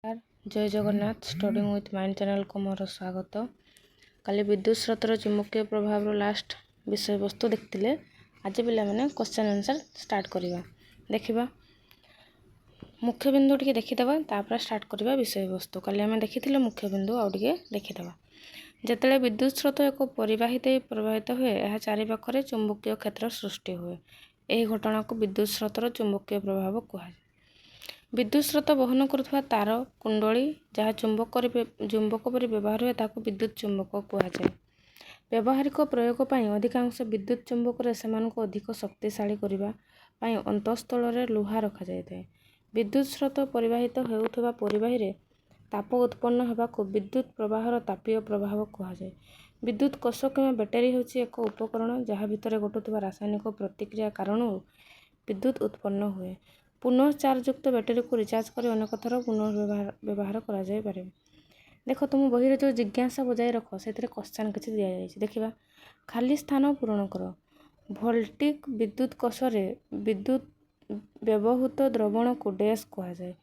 जय Jagannath studying with mind channel को मोर स्वागत। काली विद्युत स्रोतर चुंबकीय प्रभाव लास्ट विषय वस्तु देखते आज पिला माने क्वेश्चन आंसर स्टार्ट करवा देखा मुख्य बिंदु टी देखीदे तापर स्टार्ट करवा विषय वस्तु। काली आम देखी मुख्य बिंदु आउ टे देखीदे जिते विद्युत स्रोत एक परिवाहित प्रभावित हुए यह चारिपाखे चुंबकीय क्षेत्र सृष्टि हुए। यही घटना को विद्युत स्रोतर चुंबकीय प्रभाव कहुए। विद्युत स्रोत बहन करुवा तार कुंडली जहाँ चुंबक पर व्यवहार हुए ताको विद्युत चुंबक कहुए। व्यावहारिक प्रयोग पर अधिकांश विद्युत चुंबक अधिक शक्तिशाली करने अंतस्थल लुहा रखा जाए। विद्युत स्रोत परिवाहित होउथबा परिवाही रे ताप उत्पन्न होगाको विद्युत प्रवाहर तापीय प्रभाव कहुए। विद्युत कोष कि बैटेरी होची एक उपकरण जहाँ भितर घटुवा रासायनिक प्रतिक्रिया कारण विद्युत उत्पन्न हुए। पुनः चार्ज युक्त बैटेरी को रिचार्ज कर अनेक थर पुनर्व्यवहार करा जाय पारे। देख तुम बही जो जिज्ञासा बजाय रख से क्वेश्चन किसी दि जाए देखा खाली स्थान पूरण कर। वोल्टिक विद्युत कोष विद्युत व्यवहृत द्रवण को डैश कहा जाए।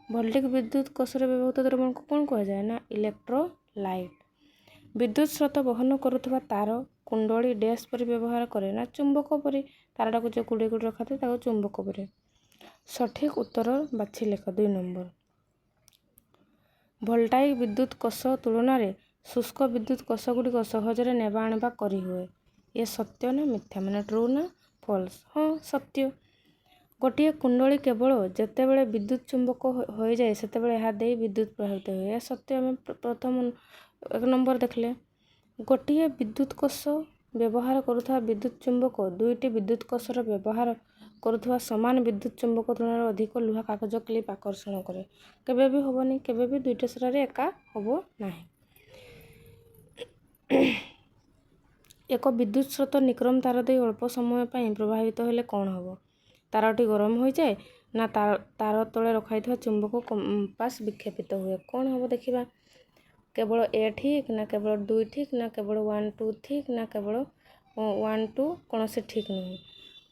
वोल्टिक विद्युत कोष व्यवहृत द्रवण को कौन कहा जाए ना इलेक्ट्रोलाइट। विद्युत स्रोत बहन करुवा तार कुंडली डैश पर व्यवहार करे ना चुंबक पर। तारटा को जो गुड़े गुड़े रखा था चुंबक पर। सठिक उत्तर बाछि लेख 2 नंबर। वोल्टाइक विद्युत कोष तुलन में शुष्क विद्युत कोष गुड़िक सहजरे नेबा आणवा करी हुए। ये सत्य ना मिथ्या माने ट्रू ना फॉल्स। हाँ सत्य। गोटे कुंडली केवल जितेबले विद्युत चुंबक हो जाए से दे विद्युत प्रभावित हुए। यह सत्य आम प्रथम 1 नंबर देखले। गोटे विद्युत कोष व्यवहार करुवा विद्युत चुंबक दुईटी विद्युत कोषर व्यवहार करुवा समान विद्युत चुंबक तुलन अधिक लुहा कागज क्लिप आकर्षण करे। केबे भी होबनी केबे भी दुईटा सर एका होबो नाही। एक विद्युत स्रोत निक्रम तार दे अल्प समय पर प्रभावित हेले कौन हम। तारटी गरम हो जाए ना तार तले रखाई चुंबक कंपास विक्षेपित हुए कौन हम देखा। केवल ए ठीक ना केवल 2 ठीक ना केवल 1 2 ठीक ना केवल 1 2 कौन से ठीक नुह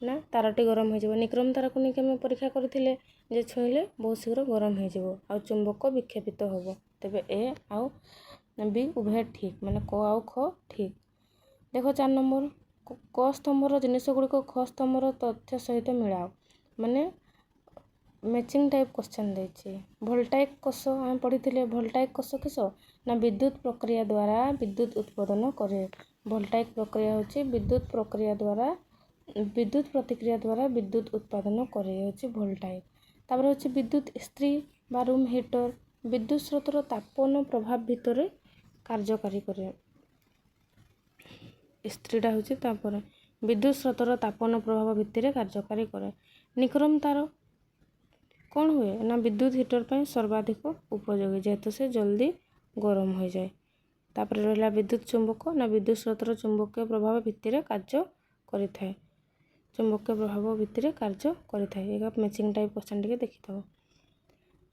ना तारटी गरम हो। निक्रम तार को नहीं परीक्षा करते जे छुईले बहुत शीघ्र गरम हो चुंबक विक्षेपित हम। तेबे ए आउ बी उभय ठीक माने क आउ ख ठीक। देखो 4 नंबर क स्तंभर जिनिस गुड़िक ख स्तंभर तथ्य सहित मिलाओ माने मैचिंग टाइप क्वेश्चन देछि। वोल्टाइक कोष आम पढ़ी वोल्टाइक कोष किस ना विद्युत प्रक्रिया द्वारा विद्युत उत्पादन करे। वोल्टाइक प्रक्रिया होची विद्युत प्रक्रिया द्वारा विद्युत प्रतिक्रिया द्वारा विद्युत उत्पादन करे वोल्टाइक। तापर होची विद्युत इस्त्री बा रूम हीटर विद्युत स्रोतर तापन प्रभाव भितर कार्यकारी करे। इस्त्रीटा होची तापर विद्युत स्रोतर तापन प्रभाव भितर कार्यकारी करे। निक्रम तार कौन हुए ना विद्युत हीटर पर सर्वाधिक उपयोगी जेहेतु से जल्दी गरम हो जाए। तापर रहा विद्युत चुंबक ना विद्युत स्रोतर चुंबकीय प्रभाव भितर कार्य करिथाए। चुंबकीय प्रभाव भितर कार्य करिथाए। एक मैचिंग टाइप क्वेश्चन टिके देखिथाओ।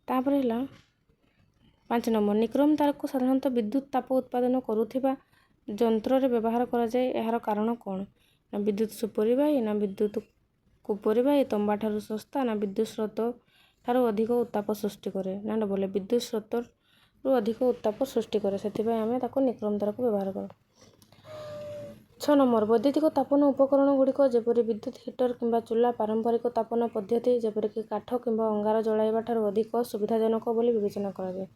तापर है 5 नंबर निक्रम तार को साधारणतः विद्युत ताप उत्पादन करुथिबा यंत्र रे व्यवहार करा जाए। यार कारण कौन ना विद्युत सुपरिवाही ना विद्युत कुपरिवाही तंबा ठारू सस्ता ना विद्युत स्रोत ठारू अधिक उत्ताप सृष्टि करे ना बोले विद्युत स्रोत रु अधिक उत्ताप सृष्टि करे से आम ताको निक्रम तार को व्यवहार कर। 6 नंबर वैद्युतिक तापन उपकरण गुड़िक जेपरि विद्युत हीटर किंबा चूल्हा पारंपरिक तापन पद्धति जेपरिक काठ किंबा अंगार जलाइबा ठारू अधिक सुविधाजनक बोली विवेचना करा जाए।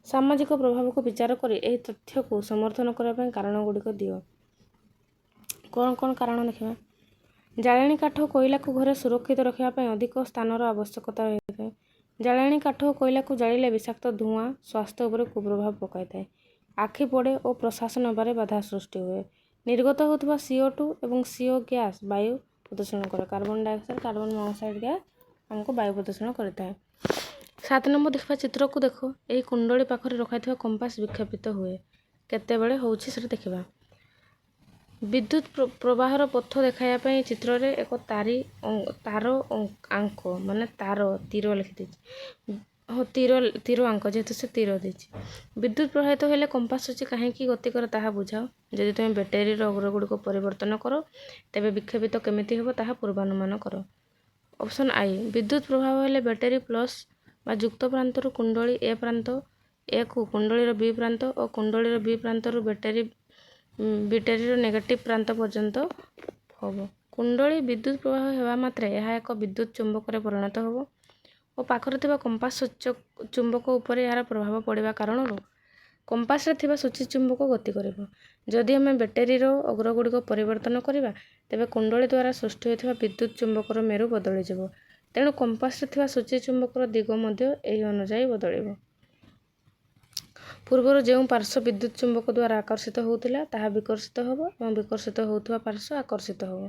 सामाजिक प्रभाव को विचार करी एही तथ्य को समर्थन करने कारण गुड़िक दियो। कौन कौन कारण देखा जाळेणी काठ कोयला को घरे सुरक्षित रखापी अधिक स्थानर आवश्यकता रही है। जाळेणी काठ कोयला को जालिले विषाक्त धुआं स्वास्थ्य उपर कुप्रभाव पकाई थाए। आखि पड़े और प्रश्वास नबारे बाधा सृष्टि हुए। निर्गत होता CO2 एवं CO गैस वायु प्रदूषण करे। Carbon dioxide carbon monoxide gas हमको वायु प्रदूषण करता है। 7 नंबर देखा चित्र को देखो यही कुंडली पाखरे रखाई कंपास विक्षेपित हुए केतेबेले होउछि से देखा। विद्युत प्रवाहर पथ देखायापी चित्र रे एक तार आंक माने तार तीर लिखी हाँ तीर आंक जेहेतु से तीर देछि। विद्युत प्रवाहित हेले कंपास होची कहीं गति कर ताहा बुझाओ। जदि तुम बैटेरी अग्र गुड़िक परिवर्तन करो तेबे विक्षेपित केमिति हेबो ताहा पूर्वानुमान करो। ऑप्शन आई विद्युत प्रभाव हेले बैटेरी प्लस ବା ଯୁକ୍ତ ପ୍ରାନ୍ତରୁ କୁଣ୍ଡଳୀ ଏ ପ୍ରାନ୍ତ ଏକୁ କୁଣ୍ଡଳୀର ବି ପ୍ରାନ୍ତ ଓ କୁଣ୍ଡଳୀର ବି ପ୍ରାନ୍ତରୁ ବ୍ୟାଟେରୀର ନେଗେଟିଭ୍ ପ୍ରାନ୍ତ ପର୍ଯ୍ୟନ୍ତ ହେବ। କୁଣ୍ଡଳୀ ବିଦ୍ୟୁତ୍ ପ୍ରବାହ ହେବା ମାତ୍ରେ ଏହା ଏକ ବିଦ୍ୟୁତ୍ ଚୁମ୍ବକରେ ପରିଣତ ହେବ ଓ ପାଖରେ ଥିବା କମ୍ପାସ ଚୁମ୍ବକ ଉପରେ ଏହାର ପ୍ରଭାବ ପଡ଼ିବା କାରଣରୁ କମ୍ପାସରେ ଥିବା ସୂଚୀ ଚୁମ୍ବକ ଗତି କରିବ। ଯଦି ଆମେ ବ୍ୟାଟେରୀର ଅଗ୍ରଗୁଡ଼ିକ ପରିବର୍ତ୍ତନ କରିବା ତେବେ କୁଣ୍ଡଳୀ ଦ୍ୱାରା ସୃଷ୍ଟି ହୋଇଥିବା ବିଦ୍ୟୁତ୍ ଚୁମ୍ବକର ମେରୁ ବଦଳିଯିବ। ତେଣୁ କମ୍ପାସରେ ଥିବା ସୂଚୀ ଚୁମ୍ବକର ଦିଗ ମଧ୍ୟ ଏହି ଅନୁଯାୟୀ ବଦଳିବ। ପୂର୍ବରୁ ଯେଉଁ ପାର୍ଶ୍ୱ ବିଦ୍ୟୁତ୍ ଚୁମ୍ବକ ଦ୍ୱାରା ଆକର୍ଷିତ ହେଉଥିଲା ତାହା ବିକର୍ଷିତ ହେବ ଏବଂ ବିକର୍ଷିତ ହେଉଥିବା ପାର୍ଶ୍ୱ ଆକର୍ଷିତ ହେବ।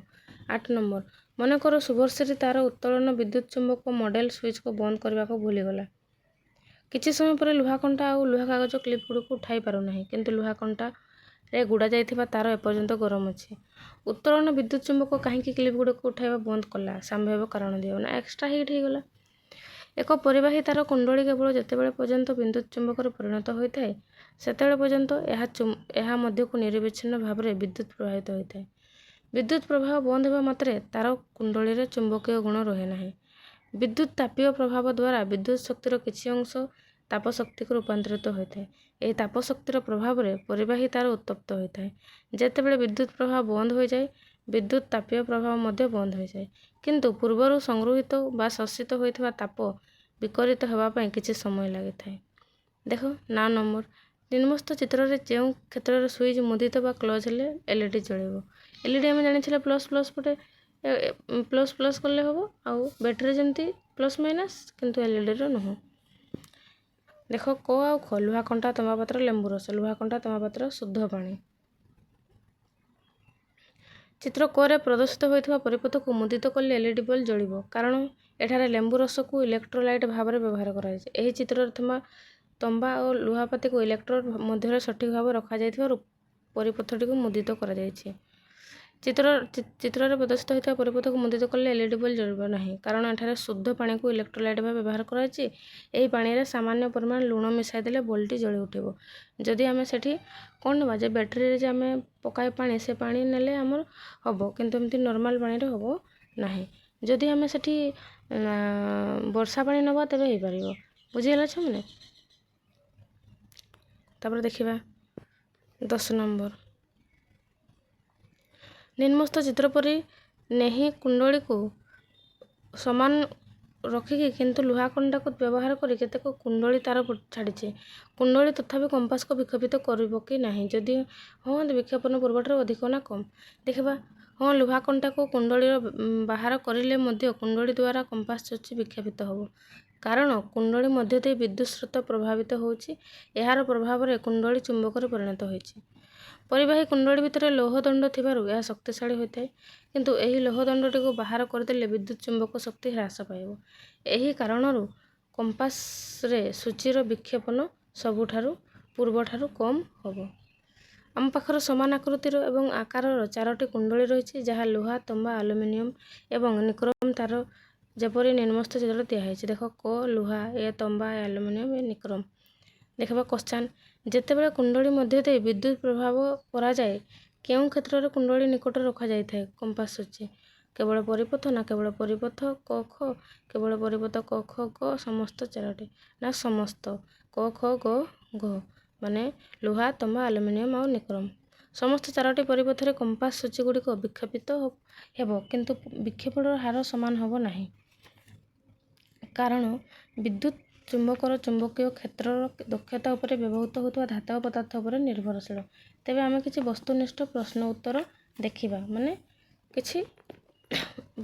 8 ନମ୍ବର। ମନେକର ଶୁଭଶ୍ରୀ ତାର ଉତ୍ତୋଳନ ବିଦ୍ୟୁତ୍ ଚୁମ୍ବକ ମଡେଲ ସୁଇଚକୁ ବନ୍ଦ କରିବାକୁ ଭୁଲିଗଲା। କିଛି ସମୟ ପରେ ଲୁହା କଣ୍ଟା ଆଉ ଲୁହା କାଗଜ କ୍ଲିପ୍ ଗୁଡ଼ିକୁ ଉଠାଇ ପାରୁନାହିଁ, କିନ୍ତୁ ଲୁହା କଣ୍ଟାରେ ଗୁଡ଼ା ଯାଇଥିବା ତାର ଏପର୍ଯ୍ୟନ୍ତ ଗରମ ଅଛି। ଉତ୍ତୋଳନ ବିଦ୍ୟୁତ୍ ଚୁମ୍ବକ କାହିଁକି କ୍ଲିପ୍ ଗୁଡ଼ିକୁ ଉଠାଇବା ବନ୍ଦ କଲା? ସମ୍ଭାବ୍ୟ କାରଣ ଦିଅ। ନା ଏକ୍ସଟ୍ରା ହିଟ୍ ହେଇଗଲା। ଏକ ପରିବାହୀ ତାର କୁଣ୍ଡଳୀ କେବଳ ଯେତେବେଳେ ପର୍ଯ୍ୟନ୍ତ ବିଦ୍ୟୁତ୍ ଚୁମ୍ବକରେ ପରିଣତ ହୋଇଥାଏ ସେତେବେଳେ ପର୍ଯ୍ୟନ୍ତ ଏହା ମଧ୍ୟକୁ ନିରବିଚ୍ଛିନ୍ନ ଭାବରେ ବିଦ୍ୟୁତ୍ ପ୍ରବାହିତ ହୋଇଥାଏ। ବିଦ୍ୟୁତ୍ ପ୍ରବାହ ବନ୍ଦ ହେବା ମାତ୍ରେ ତାର କୁଣ୍ଡଳୀରେ ଚୁମ୍ବକୀୟ ଗୁଣ ରହେ ନାହିଁ। ବିଦ୍ୟୁତ୍ ତାପୀୟ ପ୍ରଭାବ ଦ୍ୱାରା ବିଦ୍ୟୁତ୍ ଶକ୍ତିର କିଛି ଅଂଶ ତାପ ଶକ୍ତିକୁ ରୂପାନ୍ତରିତ ହୋଇଥାଏ। ଏହି ତାପ ଶକ୍ତିର ପ୍ରଭାବରେ ପରିବାହୀ ତାର ଉତ୍ତପ୍ତ ହୋଇଥାଏ। ଯେତେବେଳେ ବିଦ୍ୟୁତ୍ ପ୍ରବାହ ବନ୍ଦ ହୋଇଯାଏ ବିଦ୍ୟୁତ୍ ତାପୀୟ ପ୍ରଭାବ ମଧ୍ୟ ବନ୍ଦ ହୋଇଯାଏ, କିନ୍ତୁ ପୂର୍ବରୁ ସଂଗୃହୀତ ବା ଶୋଷିତ ହୋଇଥିବା ତାପ ବିକିରିତ ହେବା ପାଇଁ କିଛି ସମୟ ଲାଗିଥାଏ। ଦେଖ 9 ନମ୍ବର। ନିମ୍ନସ୍ଥ ଚିତ୍ରରେ ଯେଉଁ କ୍ଷେତ୍ରରେ ସୁଇଚ୍ ମୁଦିତ ବା କ୍ଲୋଜ୍ ହେଲେ ଏଲ୍ଇଡି ଜଳିବ। ଏଲ୍ଇଡି ଆମେ ଜାଣିଥିଲେ ପ୍ଲସ୍ ପଟେ ପ୍ଲସ୍ କଲେ ହେବ, ଆଉ ବ୍ୟାଟେରୀ ଯେମିତି ପ୍ଲସ୍ ମାଇନସ୍, କିନ୍ତୁ ଏଲ୍ଇଡିର ନୁହଁ। ଦେଖ କ ଆଉ ଖ। ଲୁହା କଣ୍ଟା, ତମ୍ବା ପାତ୍ର, ଲେମ୍ବୁ ରସ। ଲୁହା କଣ୍ଟା, ତମ୍ବା ପାତ୍ର, ଶୁଦ୍ଧ ପାଣି। ଚିତ୍ର କରେ ପ୍ରଦର୍ଶିତ ହୋଇଥିବା ପରିପଥକୁ ମୁଦିତ କଲେ ଏଲ୍ଇଡି ବଲ୍ବ ଜଳିବ, କାରଣ ଏଠାରେ ଲେମ୍ବୁ ରସକୁ ଇଲେକ୍ଟ୍ରୋଲାଇଟ୍ ଭାବରେ ବ୍ୟବହାର କରାଯାଇଛି। ଏହି ଚିତ୍ରରେ ତମ୍ବା ଓ ଲୁହାପାତିକୁ ଇଲେକ୍ଟ୍ରୋଡ୍ ମଧ୍ୟରେ ସଠିକ୍ ଭାବରେ ରଖାଯାଇଥିବାରୁ ପରିପଥଟିକୁ ମୁଦିତ କରାଯାଇଛି। ଚିତ୍ରରେ ପ୍ରଦର୍ଶିତ ହୋଇଥିବା ପରିପଥକୁ ମୁଦିତ କଲେ ଏଲ୍ଇଡି ବଲ୍ବ ଜଳିବ ନାହିଁ, କାରଣ ଏଠାରେ ଶୁଦ୍ଧ ପାଣିକୁ ଇଲେକ୍ଟ୍ରୋଲାଇଟ୍ ଭାବେ ବ୍ୟବହାର କରାଯାଇଛି। ଏହି ପାଣିରେ ସାମାନ୍ୟ ପରିମାଣ ଲୁଣ ମିଶାଇ ଦେଲେ ବଲ୍ବଟି ଜଳି ଉଠିବ। ଯଦି ଆମେ ସେଠି କ'ଣ ନେବା, ଯେ ବ୍ୟାଟେରୀରେ ଯେ ଆମେ ପକାଇ ପାଣି, ସେ ପାଣି ନେଲେ ଆମର ହେବ, କିନ୍ତୁ ଏମିତି ନର୍ମାଲ ପାଣିରେ ହେବ ନାହିଁ। ଯଦି ଆମେ ସେଠି ବର୍ଷା ପାଣି ନେବା ତେବେ ହେଇପାରିବ। ବୁଝିଗଲା ଛୁଆମାନେ? ତାପରେ ଦେଖିବା 10 ନମ୍ବର। ନିମ୍ନସ୍ଥ ଚିତ୍ର ପରି ନେହି କୁଣ୍ଡଳୀକୁ ସମାନ ରଖିକି କିନ୍ତୁ ଲୁହା କଣ୍ଟାକୁ ବ୍ୟବହାର କରି କେତେକ କୁଣ୍ଡଳୀ ତାର ଛାଡ଼ିଛି। କୁଣ୍ଡଳୀ ତଥାପି କମ୍ପାସକୁ ବିକ୍ଷେପିତ କରିବ କି ନାହିଁ? ଯଦି ହଁ, ବିକ୍ଷେପଣ ପୂର୍ବଠାରୁ ଅଧିକ ନା କମ୍? ଦେଖିବା। ହଁ, ଲୁହା କଣ୍ଟାକୁ କୁଣ୍ଡଳୀର ବାହାର କରିଲେ ମଧ୍ୟ କୁଣ୍ଡଳୀ ଦ୍ୱାରା କମ୍ପାସ ସୂଚୀ ବିକ୍ଷେପିତ ହେବ, କାରଣ କୁଣ୍ଡଳୀ ମଧ୍ୟ ଦେଇ ବିଦ୍ୟୁତ୍ ସ୍ରୋତ ପ୍ରବାହିତ ହେଉଛି। ଏହାର ପ୍ରଭାବରେ କୁଣ୍ଡଳୀ ଚୁମ୍ବକରେ ପରିଣତ ହୋଇଛି। ପରିବାହୀ କୁଣ୍ଡଳୀ ଭିତରେ ଲୌହ ଦଣ୍ଡ ଥିବାରୁ ଏହା ଶକ୍ତିଶାଳୀ ହୋଇଥାଏ, କିନ୍ତୁ ଏହି ଲୌହ ଦଣ୍ଡଟିକୁ ବାହାର କରିଦେଲେ ବିଦ୍ୟୁତ୍ ଚୁମ୍ବକ ଶକ୍ତି ହ୍ରାସ ପାଇବ। ଏହି କାରଣରୁ କମ୍ପାସରେ ସୂଚୀର ବିକ୍ଷେପଣ ପୂର୍ବଠାରୁ କମ୍ ହେବ। ଆମ ପାଖରେ ସମାନ ଆକୃତିର ଏବଂ ଆକାରର 4ଟି କୁଣ୍ଡଳୀ ରହିଛି, ଯାହା ଲୁହା, ତମ୍ବା, ଆଲୁମିନିୟମ ଏବଂ ନିକ୍ରୋମ ତାର ଯେପରି ନିମ୍ନସ୍ଥ ଚିତ୍ରରେ ଦିଆହେଇଛି। ଦେଖ କ ଲୁହା, ଏ ତମ୍ବା, ଏ ଆଲୁମିନିୟମ, ଏ ନିକ୍ରୋମ। ଦେଖିବା କ୍ୱେଶ୍ଚନ। ଯେତେବେଳେ କୁଣ୍ଡଳୀ ମଧ୍ୟ ଦେଇ ବିଦ୍ୟୁତ୍ ପ୍ରବାହ କରାଯାଏ କେଉଁ କ୍ଷେତ୍ରରେ କୁଣ୍ଡଳୀ ନିକଟରେ ରଖାଯାଇଥାଏ କମ୍ପାସ ସୂଚୀ? କେବଳ ପରିପଥ ନା କେବଳ ପରିପଥ କ ଖ? କେବଳ ପରିପଥ କ ଖ ଗ ସମସ୍ତ 4ଟି? ନା ସମସ୍ତ କ ଖ ଗ ଘ, ମାନେ ଲୁହା, ତମ୍ବା, ଆଲୁମିନିୟମ ଆଉ ନିକ୍ରୋମ। ସମସ୍ତ 4ଟି ପରିପଥରେ କମ୍ପାସ ସୂଚୀ ଗୁଡ଼ିକ ବିକ୍ଷେପିତ ହେବ, କିନ୍ତୁ ବିକ୍ଷେପଣର ହାର ସମାନ ହେବ ନାହିଁ, କାରଣ ବିଦ୍ୟୁତ୍ ଚୁମ୍ବକର ଚୁମ୍ବକୀୟ କ୍ଷେତ୍ରର ଦକ୍ଷତା ଉପରେ ବ୍ୟବହୃତ ହେଉଥିବା ଧାତବ ପଦାର୍ଥ ଉପରେ ନିର୍ଭରଶୀଳ। ତେବେ ଆମେ କିଛି ବସ୍ତୁନିଷ୍ଠ ପ୍ରଶ୍ନ ଉତ୍ତର ଦେଖିବା, ମାନେ କିଛି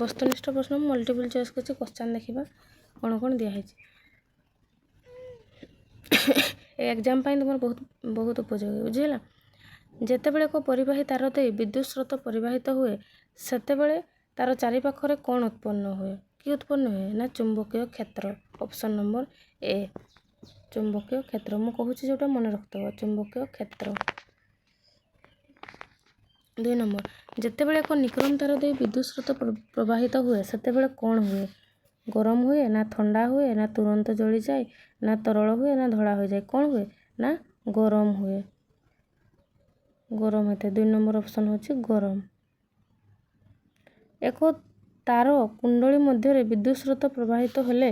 ବସ୍ତୁନିଷ୍ଠ ପ୍ରଶ୍ନ, ମଲ୍ଟିପଲ୍ ଚଏସ୍ କିଛି କ୍ୱେଶ୍ଚନ ଦେଖିବା କ'ଣ କ'ଣ ଦିଆହେଇଛି। ଏକ୍ଜାମ୍ ପାଇଁ ତୁମର ବହୁତ ଉପଯୋଗୀ। ବୁଝିହେଲା? ଯେତେବେଳେ ଏକ ପରିବାହୀ ତାର ଦେଇ ବିଦ୍ୟୁତ୍ ସ୍ରୋତ ପରିବାହିତ ହୁଏ ସେତେବେଳେ ତାର ଚାରିପାଖରେ କ'ଣ ଉତ୍ପନ୍ନ ହୁଏ? କି ଉତ୍ପନ୍ନ ହୁଏ? ନା ଚୁମ୍ବକୀୟ କ୍ଷେତ୍ର। ଅପସନ୍ ନମ୍ବର ଏ, ଚୁମ୍ବକୀୟ କ୍ଷେତ୍ର। ମୁଁ କହୁଛି ଯେଉଁଟା ମନେ ରଖିଦେବ, ଚୁମ୍ବକୀୟ କ୍ଷେତ୍ର। 2 ନମ୍ବର। ଯେତେବେଳେ ଏକ ନିକ୍ରୋମ ତାର ଦେଇ ବିଦ୍ୟୁତ୍ ସ୍ରୋତ ପ୍ରବାହିତ ହୁଏ ସେତେବେଳେ କ'ଣ ହୁଏ? ଗରମ ହୁଏ, ନା ଥଣ୍ଡା ହୁଏ, ନା ତୁରନ୍ତ ଜଳିଯାଏ, ନା ତରଳ ହୁଏ, ନା ଧଳା ହୋଇଯାଏ? କ'ଣ ହୁଏ? ନା ଗରମ ହୁଏ। ଗରମ ହୋଇଥାଏ। 2 ନମ୍ବର ଅପସନ୍ ହେଉଛି ଗରମ। ଏକ ତାର କୁଣ୍ଡଳୀ ମଧ୍ୟରେ ବିଦ୍ୟୁତ୍ ସ୍ରୋତ ପ୍ରବାହିତ ହେଲେ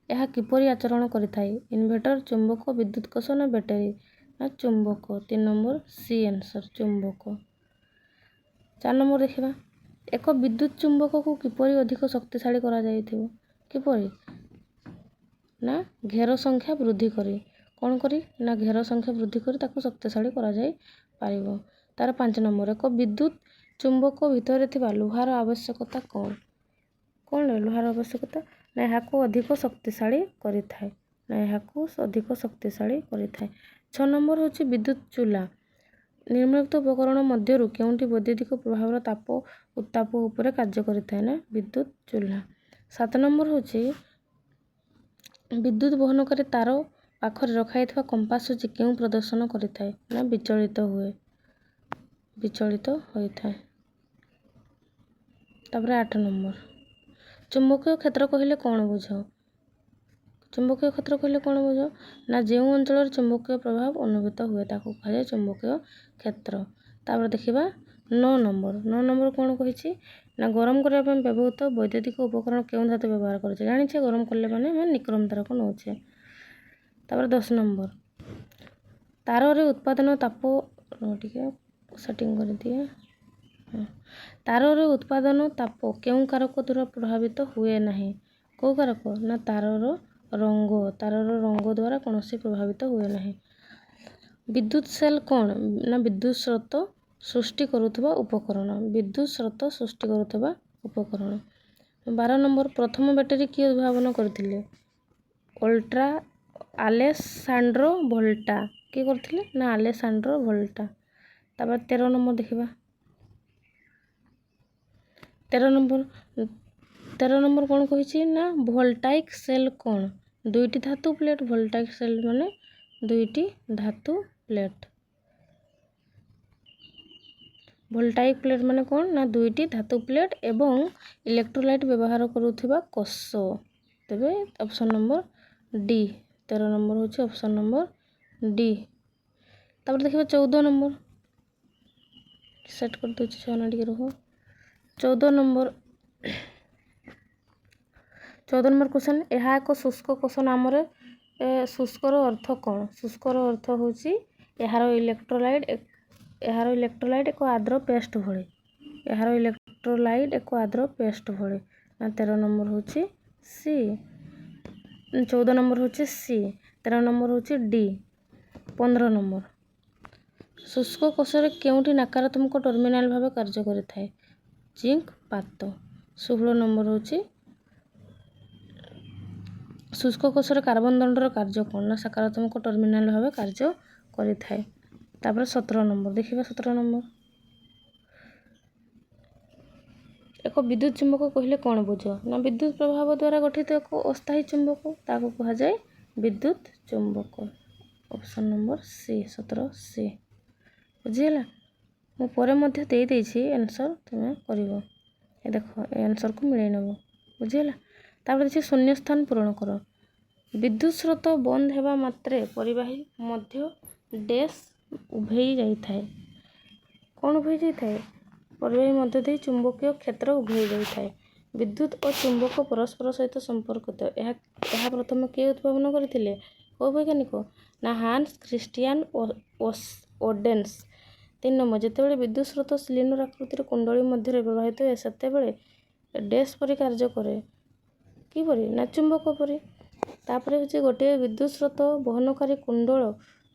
ଏହା କିପରି ଆଚରଣ କରିଥାଏ? ଇନଭର୍ଟର, ଚୁମ୍ବକ, ବିଦ୍ୟୁତ କୋଷ ନା ବ୍ୟାଟେରୀ? ନା ଚୁମ୍ବକ। 3 ନମ୍ବର ସି ଆନ୍ସର ଚୁମ୍ବକ। 4 ନମ୍ବର ଦେଖିବା, ଏକ ବିଦ୍ୟୁତ ଚୁମ୍ବକକୁ କିପରି ଅଧିକ ଶକ୍ତିଶାଳୀ କରାଯାଇଥିବ? କିପରି? ନା ଘେର ସଂଖ୍ୟା ବୃଦ୍ଧି କରି। କ'ଣ କରି? ନା ଘେର ସଂଖ୍ୟା ବୃଦ୍ଧି କରି ତାକୁ ଶକ୍ତିଶାଳୀ କରାଯାଇପାରିବ। ତାର 5 ନମ୍ବର, ଏକ ବିଦ୍ୟୁତ ଚୁମ୍ବକ ଭିତରେ ଥିବା ଲୁହାର ଆବଶ୍ୟକତା କ'ଣ? କ'ଣ ଲୁହାର ଆବଶ୍ୟକତା? ନା ଏହାକୁ ଅଧିକ ଶକ୍ତିଶାଳୀ କରିଥାଏ। ନା ଏହାକୁ ଅଧିକ ଶକ୍ତିଶାଳୀ କରିଥାଏ। 6 ନମ୍ବର ହେଉଛି ବିଦ୍ୟୁତ ଚୁଲା। ନିମ୍ନଲିଖିତ ଉପକରଣ ମଧ୍ୟରୁ କେଉଁଟି ବୈଦ୍ୟୁତିକ ପ୍ରଭାବର ତାପ ଉତ୍ତାପ ଉପରେ କାର୍ଯ୍ୟ କରିଥାଏ? ନା ବିଦ୍ୟୁତ ଚୁଲା। 7 ନମ୍ବର ହେଉଛି ବିଦ୍ୟୁତ ବହନକାରୀ ତାର ପାଖରେ ରଖାଯାଇଥିବା କମ୍ପାସ ସୂଚୀ କେଉଁ ପ୍ରଦର୍ଶନ କରିଥାଏ? ନା ବିଚଳିତ ହୋଇଥାଏ। ତାପରେ 8 ନମ୍ବର, ଚୁମ୍ବକୀୟ କ୍ଷେତ୍ର କହିଲେ କ'ଣ ବୁଝ? ଚୁମ୍ବକୀୟ କ୍ଷେତ୍ର କହିଲେ କ'ଣ ବୁଝ? ନା ଯେଉଁ ଅଞ୍ଚଳରେ ଚୁମ୍ବକୀୟ ପ୍ରଭାବ ଅନୁଭୂତ ହୁଏ ତାକୁ କୁହାଯାଏ ଚୁମ୍ବକୀୟ କ୍ଷେତ୍ର। ତାପରେ ଦେଖିବା 9 ନମ୍ବର। 9 ନମ୍ବର କ'ଣ କହିଛି? ନା ଗରମ କରିବା ପାଇଁ ବ୍ୟବହୃତ ବୈଦ୍ୟୁତିକ ଉପକରଣ କେଉଁ ଧାତୁ ବ୍ୟବହାର କରୁଛେ? ଜାଣିଛେ ଗରମ କଲେ ମାନେ ଆମେ ନିକ୍ରୋମ ତାରକୁ ନେଉଛେ। ତାପରେ 10 ନମ୍ବର, ତାରରେ ଉତ୍ପାଦନ ତାପ ଟିକେ ସେଟିଂ କରିଦିଏ। ତାରରେ ଉତ୍ପାଦନ ତାପ କେଉଁ କାରକ ଦ୍ୱାରା ପ୍ରଭାବିତ ହୁଏ ନାହିଁ? କେଉଁ କାରକ? ନା ତାରର ରଙ୍ଗ ଦ୍ୱାରା କୌଣସି ପ୍ରଭାବିତ ହୁଏ ନାହିଁ। ବିଦ୍ୟୁତ ସେଲ୍ କ'ଣ? ନା ବିଦ୍ୟୁତ ସ୍ରୋତ ସୃଷ୍ଟି କରୁଥିବା ଉପକରଣ। ବିଦ୍ୟୁତ ସ୍ରୋତ ସୃଷ୍ଟି କରୁଥିବା ଉପକରଣ। 12 ନମ୍ବର, ପ୍ରଥମ ବ୍ୟାଟେରୀ କିଏ ଉଦ୍ଭାବନ କରିଥିଲେ? Alessandro Volta. କିଏ କରିଥିଲେ? ନା ଆଲେସାଣ୍ଡ୍ରୋ ଭୋଲ୍ଟା। ତାପରେ 13 ନମ୍ବର ଦେଖିବା। 13 ନମ୍ବର କ'ଣ କହିଛି? ନା ଭୋଲ୍ଟାଇକ୍ ସେଲ୍ କ'ଣ? ଦୁଇଟି ଧାତୁ ପ୍ଲେଟ୍। ଭୋଲ୍ଟାଇକ୍ ସେଲ୍ ମାନେ ଦୁଇଟି ଧାତୁ ପ୍ଲେଟ୍। ଭୋଲ୍ଟାଇକ୍ ପ୍ଲେଟ୍ ମାନେ କ'ଣ? ନା ଦୁଇଟି ଧାତୁ ପ୍ଲେଟ୍ ଏବଂ ଇଲେକ୍ଟ୍ରୋଲାଇଟ୍ ବ୍ୟବହାର କରୁଥିବା କୋଷ। ତେବେ ଅପସନ୍ ନମ୍ବର ଡି। 13 ନମ୍ବର ହେଉଛି ଅପସନ୍ ନମ୍ବର ଡି। ତାପରେ ଦେଖିବା 14 ନମ୍ବର। ସେଟ୍ କରିଦେଉଛି ଛୁଆନା ଟିକେ ରୁହ। 14 ନମ୍ବର କ୍ୱେଶ୍ଚନ୍, ଏହା ଏକ ଶୁଷ୍କ କୋଷ ନାମରେ ଶୁଷ୍କର ଅର୍ଥ କ'ଣ? ଶୁଷ୍କର ଅର୍ଥ ହେଉଛି ଏହାର ଇଲେକ୍ଟ୍ରୋଲାଇଟ୍ ଏକ ଆର୍ଦ୍ର ପେଷ୍ଟ ଭଳି। ଏହାର ଇଲେକ୍ଟ୍ରୋଲାଇଟ୍ ଏକ ଆର୍ଦ୍ର ପେଷ୍ଟ ଭଳି। ନା 13 ନମ୍ବର ହେଉଛି ସି। 14 ନମ୍ବର ହେଉଛି ସି। 13 ନମ୍ବର ହେଉଛି ଡି। 15 ନମ୍ବର, ଶୁଷ୍କ କୋଷରେ କେଉଁଟି ନକାରାତ୍ମକ ଟର୍ମିନାଲ ଭାବେ କାର୍ଯ୍ୟ କରିଥାଏ? ଜିଙ୍କ ପାତ। 16 ନମ୍ବର ହେଉଛି ଶୁଷ୍କ କୋଷରେ କାର୍ବନ ଦଣ୍ଡର କାର୍ଯ୍ୟ କ'ଣ? ନା ସକାରାତ୍ମକ ଟର୍ମିନାଲ ଭାବେ କାର୍ଯ୍ୟ କରିଥାଏ। ତାପରେ 17 ନମ୍ବର ଦେଖିବା। 17 ନମ୍ବର, ଏକ ବିଦ୍ୟୁତ ଚୁମ୍ବକ କହିଲେ କ'ଣ ବୁଝ? ନା ବିଦ୍ୟୁତ ପ୍ରଭାବ ଦ୍ୱାରା ଗଠିତ ଏକ ଅସ୍ଥାୟୀ ଚୁମ୍ବକ, ତାକୁ କୁହାଯାଏ ବିଦ୍ୟୁତ ଚୁମ୍ବକ। Option number C 17 C. ବୁଝିହେଲା? ମୁଁ ପରେ ମଧ୍ୟ ଦେଇଦେଇଛି ଆନ୍ସର, ତୁମେ କରିବ। ଏ ଦେଖ ଏ ଆନ୍ସରକୁ ମିଳେଇ ନେବ। ବୁଝିହେଲା? ତାପରେ କିଛି ଶୂନ୍ୟ ସ୍ଥାନ ପୂରଣ କର। ବିଦ୍ୟୁତ ସ୍ରୋତ ବନ୍ଦ ହେବା ମାତ୍ରେ ପରିବାହୀ ମଧ୍ୟ ଡ୍ୟାସ୍ ଉଭେଇ ଯାଇଥାଏ। କ'ଣ ଉଭେଇ ଯାଇଥାଏ? ପରିବାହୀ ମଧ୍ୟ ଦେଇ ଚୁମ୍ବକୀୟ କ୍ଷେତ୍ର ଉଭେଇ ଯାଇଥାଏ। ବିଦ୍ୟୁତ ଓ ଚୁମ୍ବକ ପରସ୍ପର ସହିତ ସମ୍ପର୍କିତ। ଏହା ପ୍ରଥମେ କିଏ ଉଦ୍ଭାବନ କରିଥିଲେ? କେଉଁ ବୈଜ୍ଞାନିକ? ନା ହାନ୍ସ କ୍ରିଷ୍ଟିଆନ ଓଡେନ୍ସ। 3 ନମ୍ବର, ଯେତେବେଳେ ବିଦ୍ୟୁତ ସ୍ରୋତ ସିଲିଣ୍ଡର ଆକୃତିର କୁଣ୍ଡଳୀ ମଧ୍ୟରେ ପ୍ରବାହିତ ହୁଏ ସେତେବେଳେ ଡ୍ୟାସ୍ ପରି କାର୍ଯ୍ୟ କରେ। କିପରି? ନା ଚୁମ୍ବକ ପରି। ତାପରେ ହେଉଛି ଗୋଟିଏ ବିଦ୍ୟୁତ ସ୍ରୋତ ବହନକାରୀ କୁଣ୍ଡଳ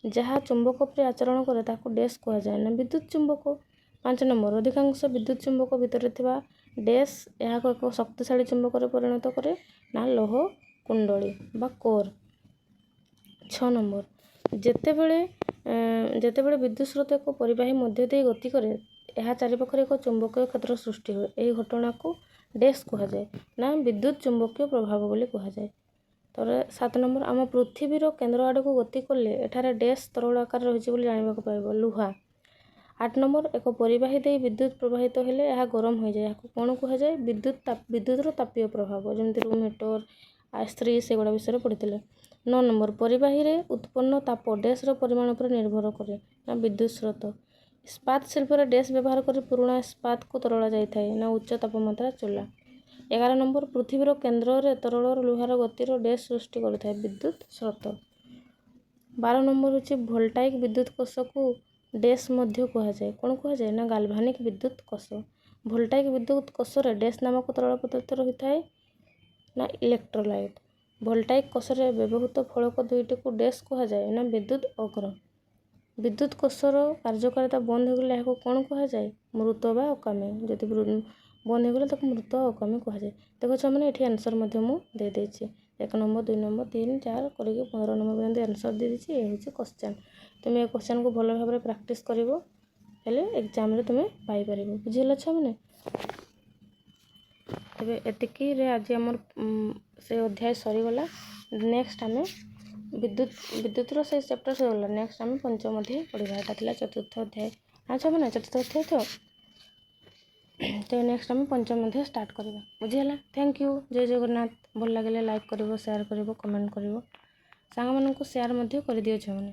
ଯାହା ଚୁମ୍ବକ ପରି ଆଚରଣ କରେ ତାକୁ ଡ୍ୟାସ୍ କୁହାଯାଏ। ନା ବିଦ୍ୟୁତ ଚୁମ୍ବକ। 5 ନମ୍ବର, ଅଧିକାଂଶ ବିଦ୍ୟୁତ ଚୁମ୍ବକ ଭିତରେ ଥିବା ଡ୍ୟାସ୍ ଏହାକୁ ଏକ ଶକ୍ତିଶାଳୀ ଚୁମ୍ବକରେ ପରିଣତ କରେ। ନା ଲୌହ କୁଣ୍ଡଳୀ ବା କୋର୍। 6 ନମ୍ବର, ଯେତେବେଳେ ବିଦ୍ୟୁତ ସ୍ରୋତ ଏକ ପରିବାହୀ ମଧ୍ୟ ଦେଇ ଗତି କରେ ଏହା ଚାରିପାଖରେ ଏକ ଚୁମ୍ବକୀୟ କ୍ଷେତ୍ର ସୃଷ୍ଟି ହୁଏ। ଏହି ଘଟଣାକୁ ଡ୍ୟାସ୍ କୁହାଯାଏ। ନା ବିଦ୍ୟୁତ ଚୁମ୍ବକୀୟ ପ୍ରଭାବ ବୋଲି କୁହାଯାଏ। ତାପରେ 7 ନମ୍ବର, ଆମ ପୃଥିବୀର କେନ୍ଦ୍ର ଆଡ଼କୁ ଗତି କଲେ ଏଠାରେ ଡ୍ୟାସ୍ ତରଳ ଆକାର ରହିଛି ବୋଲି ଜାଣିବାକୁ ପାଇବ। ଲୁହା। 8 ନମ୍ବର, ଏକ ପରିବାହୀ ଦେଇ ବିଦ୍ୟୁତ ପ୍ରବାହିତ ହେଲେ ଏହା ଗରମ ହୋଇଯାଏ। ଏହାକୁ କ'ଣ କୁହାଯାଏ? ବିଦ୍ୟୁତର ତାପୀୟ ପ୍ରଭାବ। ଯେମିତି ରୁମ୍ ହିଟର, ଇସ୍ତ୍ରୀ ସେଗୁଡ଼ା ବିଷୟରେ ପଢ଼ିଥିଲେ। 9 ନମ୍ବର, ପରିବାହୀରେ ଉତ୍ପନ୍ନ ତାପ ଡ୍ୟାସ୍ର ପରିମାଣ ଉପରେ ନିର୍ଭର କରେ। ନା ବିଦ୍ୟୁତ ସ୍ରୋତ। ଇସ୍ପାତ ଶିଳ୍ପରେ ଡ୍ୟାସ୍ ବ୍ୟବହାର କରି ପୁରୁଣା ଇସ୍ପାତକୁ ତରଳା ଯାଇଥାଏ। ନା ଉଚ୍ଚ ତାପମାତ୍ରା ଚୁଲା। 11 ନମ୍ବର ପୃଥିବୀର କେନ୍ଦ୍ରରେ ତରଳ ଲୁହାର ଗତିର ଡ୍ୟାସ୍ ସୃଷ୍ଟି କରିଥାଏ ବିଦ୍ୟୁତ୍ ସ୍ରୋତ। 12 ନମ୍ବର ହେଉଛି ଭୋଲ୍ଟାଇକ୍ ବିଦ୍ୟୁତ୍ କୋଷକୁ ଡ୍ୟାସ୍ ମଧ୍ୟ କୁହାଯାଏ। କ'ଣ କୁହାଯାଏ ନା ଗାଲଭାନିକ୍ ବିଦ୍ୟୁତ୍ କୋଷ। ଭୋଲ୍ଟାଇକ୍ ବିଦ୍ୟୁତ୍ କୋଷରେ ଡ୍ୟାସ୍ ନାମକ ତରଳ ପଦାର୍ଥ ରହିଥାଏ ନା ଇଲେକ୍ଟ୍ରୋଲାଇଟ୍। ଭୋଲ୍ଟାଇକ୍ କୋଷରେ ବ୍ୟବହୃତ ଫଳକ ଦୁଇଟିକୁ ଡ୍ୟାସ୍ କୁହାଯାଏ ନା ବିଦ୍ୟୁତ୍ ଅଗ୍ର। ବିଦ୍ୟୁତ୍ କୋଷର କାର୍ଯ୍ୟକାରିତା ବନ୍ଦ ହୋଇଗଲେ ଏହାକୁ କ'ଣ କୁହାଯାଏ ମୃତ ବା ଅକାମୀ। ଯଦି ବନ୍ଦ ହୋଇଗଲେ ତାକୁ ମୃତ ଅକାମୀ କୁହାଯାଏ। ଦେଖ ଛୁଆମାନେ ଏଠି ଆନ୍ସର୍ ମଧ୍ୟ ମୁଁ ଦେଇଦେଇଛି 1 ନମ୍ବର 2 ନମ୍ବର 3 4 କରିକି 15 ନମ୍ବର ପର୍ଯ୍ୟନ୍ତ ଆନ୍ସର୍ ଦେଇଦେଇଛି। ଏ ହେଉଛି କ୍ୱେଶ୍ଚନ୍। ତୁମେ ଏ କ୍ୱେଶ୍ଚନ୍କୁ ଭଲ ଭାବରେ ପ୍ରାକ୍ଟିସ୍ କରିବ ହେଲେ ଏକ୍ଜାମ୍ରେ ତୁମେ ପାଇପାରିବ। ବୁଝିହେଲା ଛୁଆମାନେ। ତେବେ ଏତିକିରେ ଆଜି ଆମର ସେ ଅଧ୍ୟାୟ ସରିଗଲା। ନେକ୍ସଟ ଆମେ ବିଦ୍ୟୁତର ସେ ଚାପ୍ଟର ସରିଗଲା। ନେକ୍ସଟ ଆମେ ପଞ୍ଚମ ଅଧ୍ୟାୟ ପଢ଼ିବା। ଏଇଟା ଥିଲା ଚତୁର୍ଥ ଅଧ୍ୟାୟ। ହଁ ଛୁଆମାନେ ଚତୁର୍ଥ ଅଧ୍ୟାୟ ତ ନେକ୍ସଟ ଆମେ ପଞ୍ଚମ ଅଧ୍ୟାୟ ଷ୍ଟାର୍ଟ କରିବା। ବୁଝିହେଲା। Thank you. ଜୟ ଜଗନ୍ନାଥ। ଭଲ ଲାଗିଲେ ଲାଇକ୍ କରିବ, ସେୟାର କରିବ, କମେଣ୍ଟ କରିବ। ସାଙ୍ଗମାନଙ୍କୁ ସେୟାର ମଧ୍ୟ କରିଦିଅ ଛୁଆମାନେ।